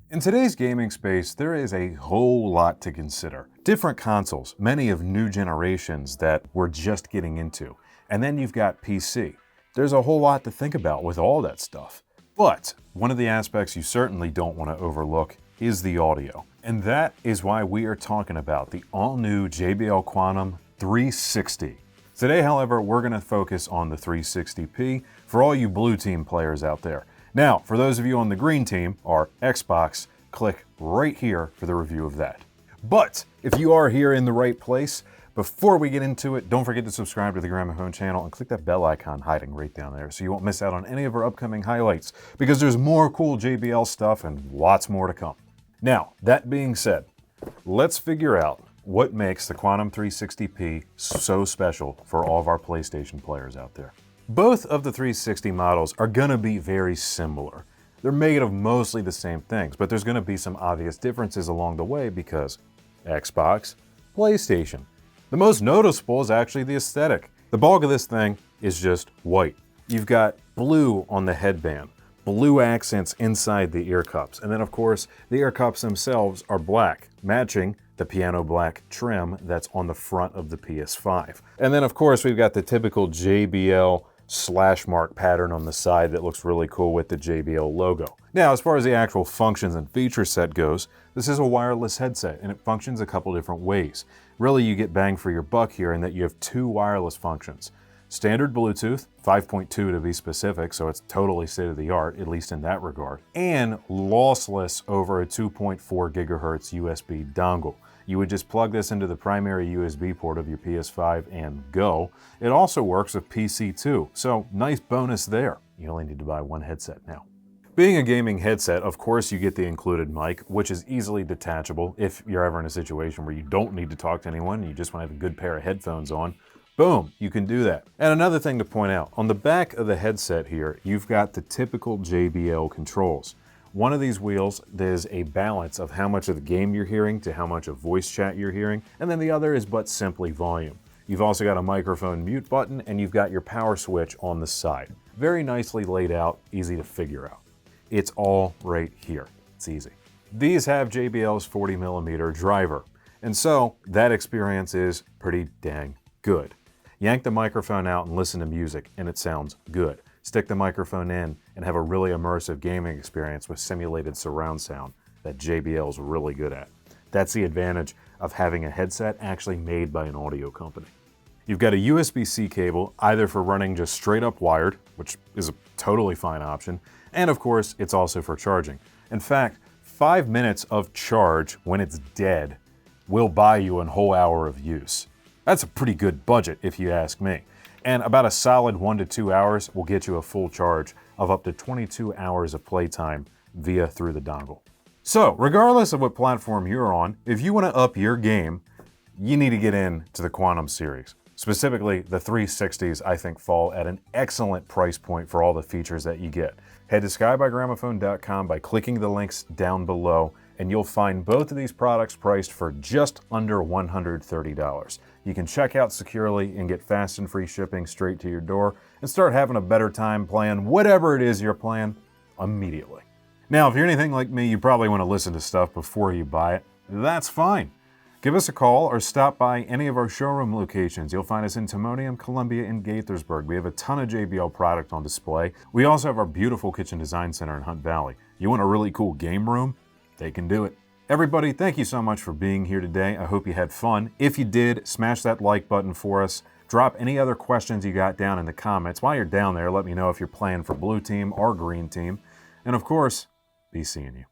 In today's gaming space, there is a whole lot to consider. Different consoles, many of new generations that we're just getting into. And then you've got PC. There's a whole lot to think about with all that stuff. But one of the aspects you certainly don't want to overlook is the audio. And that is why we are talking about the all-new JBL Quantum 360. Today, however, we're going to focus on the 360p for all you blue team players out there. Now, for those of you on the green team, or Xbox, click right here for the review of that. But if you are here in the right place, before we get into it, don't forget to subscribe to the GRAMOPHONE channel and click that bell icon hiding right down there so you won't miss out on any of our upcoming highlights, because there's more cool JBL stuff and lots more to come. Now, that being said, let's figure out what makes the Quantum 360p so special for all of our PlayStation players out there. Both of the 360 models are going to be very similar. They're made of mostly the same things, but there's going to be some obvious differences along the way because Xbox, PlayStation. The most noticeable is actually the aesthetic. The bulk of this thing is just white. You've got blue on the headband, blue accents inside the ear cups, and then of course the ear cups themselves are black, matching the piano black trim that's on the front of the PS5. And then of course we've got the typical JBL slash mark pattern on the side that looks really cool with the JBL logo. Now, as far as the actual functions and feature set goes, this is a wireless headset and it functions a couple different ways. Really, you get bang for your buck here in that you have two wireless functions. Standard Bluetooth, 5.2 to be specific, so it's totally state-of-the-art, at least in that regard, and lossless over a 2.4 gigahertz USB dongle. You would just plug this into the primary USB port of your PS5 and go. It also works with PC too, so nice bonus there. You only need to buy one headset now. Being a gaming headset, of course you get the included mic, which is easily detachable if you're ever in a situation where you don't need to talk to anyone and you just want to have a good pair of headphones on. Boom, you can do that. And another thing to point out, on the back of the headset here, you've got the typical JBL controls. One of these wheels, there's a balance of how much of the game you're hearing to how much of voice chat you're hearing, and then the other is but simply volume. You've also got a microphone mute button, and you've got your power switch on the side. Very nicely laid out, easy to figure out. It's all right here. It's easy. These have JBL's 40mm driver, and so that experience is pretty dang good. Yank the microphone out and listen to music, and it sounds good. Stick the microphone in and have a really immersive gaming experience with simulated surround sound that JBL is really good at. That's the advantage of having a headset actually made by an audio company. You've got a USB-C cable, either for running just straight up wired, which is a totally fine option, and of course, it's also for charging. In fact, 5 minutes of charge when it's dead will buy you a whole hour of use. That's a pretty good budget if you ask me. And about a solid 1 to 2 hours will get you a full charge of up to 22 hours of playtime through the dongle. So, regardless of what platform you're on, if you want to up your game, you need to get into the Quantum series. Specifically, the 360s I think fall at an excellent price point for all the features that you get. Head to skybygramophone.com by clicking the links down below, and you'll find both of these products priced for just under $130. You can check out securely and get fast and free shipping straight to your door and start having a better time playing whatever it is you're playing immediately. Now, if you're anything like me, you probably want to listen to stuff before you buy it. That's fine. Give us a call or stop by any of our showroom locations. You'll find us in Timonium, Columbia, and Gaithersburg. We have a ton of JBL product on display. We also have our beautiful Kitchen Design Center in Hunt Valley. You want a really cool game room? They can do it. Everybody, thank you so much for being here today. I hope you had fun. If you did, smash that like button for us. Drop any other questions you got down in the comments. While you're down there, let me know if you're playing for blue team or green team. And of course, be seeing you.